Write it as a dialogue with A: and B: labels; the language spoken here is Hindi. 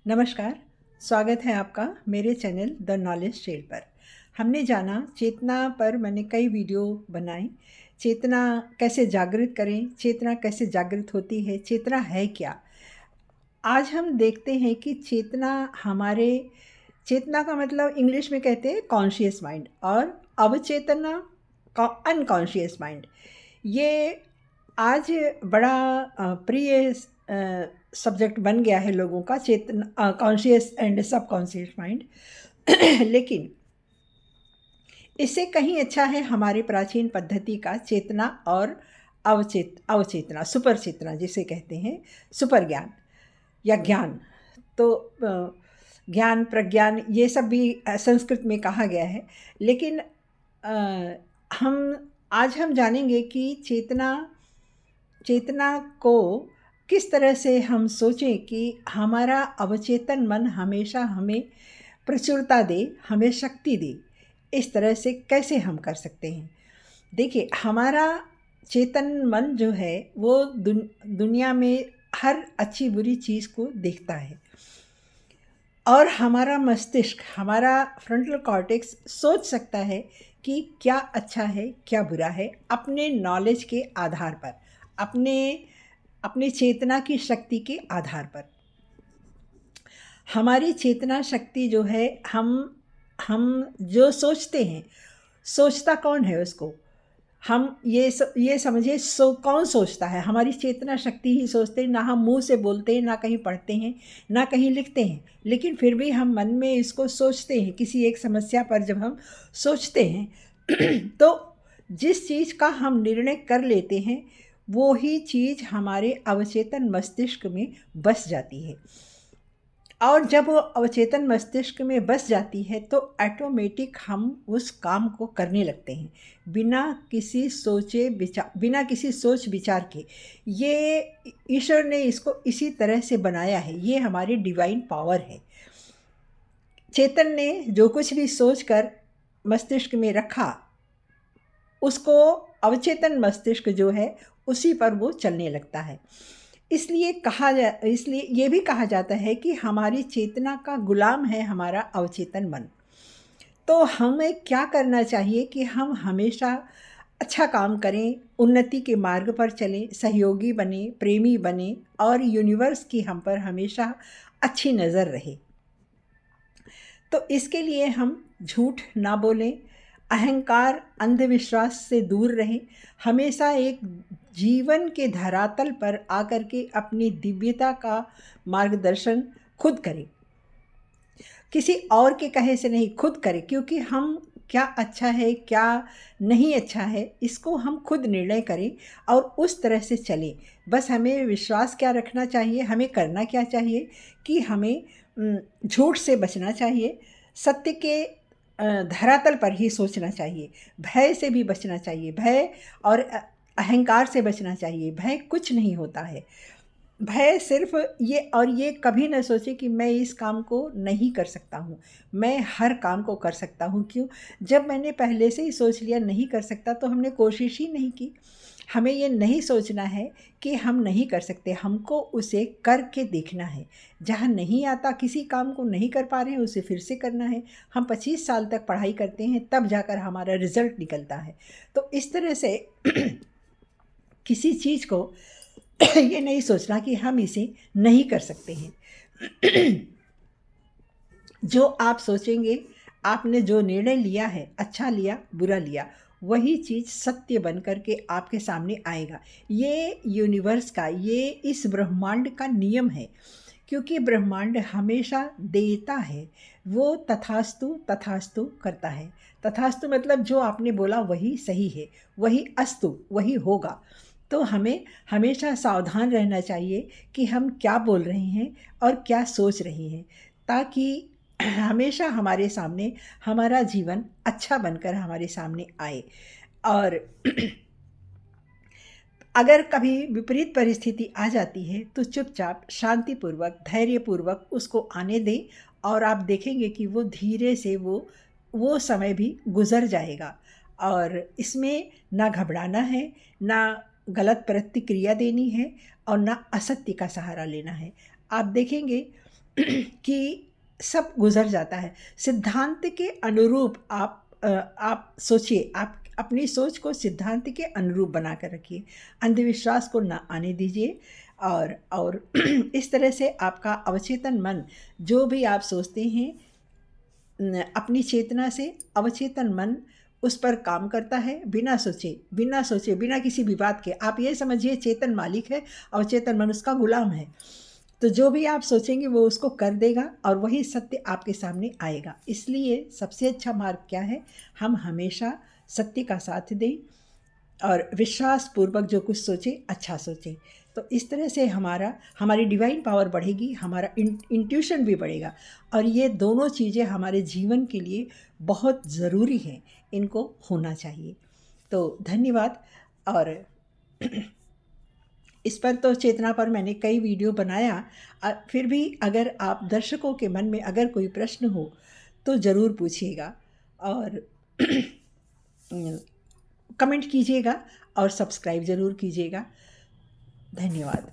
A: नमस्कार, स्वागत है आपका मेरे चैनल द नॉलेज शेर पर। हमने जाना चेतना पर मैंने कई वीडियो बनाए। चेतना कैसे जागृत करें, चेतना कैसे जागृत होती है, चेतना है क्या। आज हम देखते हैं कि चेतना का मतलब इंग्लिश में कहते हैं कॉन्शियस माइंड, और अवचेतना का अनकॉन्शियस माइंड। ये आज बड़ा प्रिय सब्जेक्ट बन गया है लोगों का, चेतना, कॉन्शियस एंड सबकॉन्शियस माइंड। लेकिन इससे कहीं अच्छा है हमारी प्राचीन पद्धति का चेतना और अवचेतना, सुपर चेतना जिसे कहते हैं, सुपर ज्ञान या ज्ञान। तो ज्ञान, प्रज्ञान, ये सब भी संस्कृत में कहा गया है। लेकिन आज हम जानेंगे कि चेतना को किस तरह से हम सोचें कि हमारा अवचेतन मन हमेशा हमें प्रचुरता दे, हमें शक्ति दे। इस तरह से कैसे हम कर सकते हैं। देखिए, हमारा चेतन मन जो है वो दुनिया में हर अच्छी बुरी चीज़ को देखता है, और हमारा मस्तिष्क, हमारा फ्रंटल कॉर्टेक्स सोच सकता है कि क्या अच्छा है क्या बुरा है, अपने नॉलेज के आधार पर, अपने चेतना की शक्ति के आधार पर। हमारी चेतना शक्ति जो है, हम जो सोचते हैं, सोचता कौन है उसको हम ये समझिए, कौन सोचता है। हमारी चेतना शक्ति ही सोचते हैं। ना हम मुंह से बोलते हैं, ना कहीं पढ़ते हैं, ना कहीं लिखते हैं, लेकिन फिर भी हम मन में इसको सोचते हैं। किसी एक समस्या पर जब हम सोचते हैं तो जिस चीज़ का हम निर्णय कर लेते हैं वो ही चीज़ हमारे अवचेतन मस्तिष्क में बस जाती है। और जब वो अवचेतन मस्तिष्क में बस जाती है तो ऑटोमेटिक हम उस काम को करने लगते हैं, बिना किसी सोच विचार के। ये ईश्वर ने इसको इसी तरह से बनाया है, ये हमारी डिवाइन पावर है। चेतन ने जो कुछ भी सोचकर मस्तिष्क में रखा, उसको अवचेतन मस्तिष्क जो है उसी पर वो चलने लगता है। इसलिए ये भी कहा जाता है कि हमारी चेतना का गुलाम है हमारा अवचेतन मन। तो हमें क्या करना चाहिए कि हम हमेशा अच्छा काम करें, उन्नति के मार्ग पर चलें, सहयोगी बने, प्रेमी बने, और यूनिवर्स की हम पर हमेशा अच्छी नज़र रहे। तो इसके लिए हम झूठ ना बोलें, अहंकार, अंधविश्वास से दूर रहें, हमेशा एक जीवन के धरातल पर आकर के अपनी दिव्यता का मार्गदर्शन खुद करें। किसी और के कहे से नहीं, खुद करें, क्योंकि हम क्या अच्छा है क्या नहीं अच्छा है इसको हम खुद निर्णय करें और उस तरह से चलें। बस हमें विश्वास क्या रखना चाहिए, हमें करना क्या चाहिए कि हमें झूठ से बचना चाहिए, सत्य के धरातल पर ही सोचना चाहिए, भय से भी बचना चाहिए, भय और अहंकार से बचना चाहिए। भय कुछ नहीं होता है। भय सिर्फ ये कभी न सोचे कि मैं इस काम को नहीं कर सकता हूँ, मैं हर काम को कर सकता हूँ। क्यों? जब मैंने पहले से ही सोच लिया नहीं कर सकता तो हमने कोशिश ही नहीं की। हमें ये नहीं सोचना है कि हम नहीं कर सकते, हमको उसे करके देखना है। जहाँ नहीं आता, किसी काम को नहीं कर पा रहे हैं, उसे फिर से करना है। हम 25 साल तक पढ़ाई करते हैं, तब जाकर हमारा रिज़ल्ट निकलता है। तो इस तरह से किसी चीज़ को ये नहीं सोचना कि हम इसे नहीं कर सकते हैं। जो आप सोचेंगे, आपने जो निर्णय लिया है, अच्छा लिया बुरा लिया, वही चीज़ सत्य बन कर के आपके सामने आएगा। ये यूनिवर्स का, ये इस ब्रह्मांड का नियम है, क्योंकि ब्रह्मांड हमेशा देता है, वो तथास्तु तथास्तु करता है। तथास्तु मतलब जो आपने बोला वही सही है, वही अस्तु, वही होगा। तो हमें हमेशा सावधान रहना चाहिए कि हम क्या बोल रहे हैं और क्या सोच रहे हैं, ताकि हमेशा हमारे सामने हमारा जीवन अच्छा बनकर हमारे सामने आए। और अगर कभी विपरीत परिस्थिति आ जाती है तो चुपचाप, शांतिपूर्वक, धैर्यपूर्वक उसको आने दें, और आप देखेंगे कि वो धीरे से वो समय भी गुजर जाएगा। और इसमें ना घबराना है, ना गलत प्रतिक्रिया देनी है, और ना असत्य का सहारा लेना है। आप देखेंगे कि सब गुज़र जाता है। सिद्धांत के अनुरूप आप सोचिए, आप अपनी सोच को सिद्धांत के अनुरूप बना कर रखिए, अंधविश्वास को ना आने दीजिए। और इस तरह से आपका अवचेतन मन जो भी आप सोचते हैं, अपनी चेतना से अवचेतन मन उस पर काम करता है, बिना सोचे, बिना किसी विवाद के। आप ये समझिए चेतन मालिक है, अवचेतन मन उसका गुलाम है। तो जो भी आप सोचेंगे वो उसको कर देगा और वही सत्य आपके सामने आएगा। इसलिए सबसे अच्छा मार्ग क्या है? हम हमेशा सत्य का साथ दें और विश्वास पूर्वक जो कुछ सोचें, अच्छा सोचें। तो इस तरह से हमारी डिवाइन पावर बढ़ेगी, हमारा इंट्यूशन भी बढ़ेगा, और ये दोनों चीज़ें हमारे जीवन के लिए बहुत ज़रूरी हैं, इनको होना चाहिए। तो धन्यवाद। और इस पर तो चेतना पर मैंने कई वीडियो बनाया। फिर भी अगर आप दर्शकों के मन में अगर कोई प्रश्न हो तो ज़रूर पूछिएगा और कमेंट कीजिएगा और सब्सक्राइब ज़रूर कीजिएगा। धन्यवाद।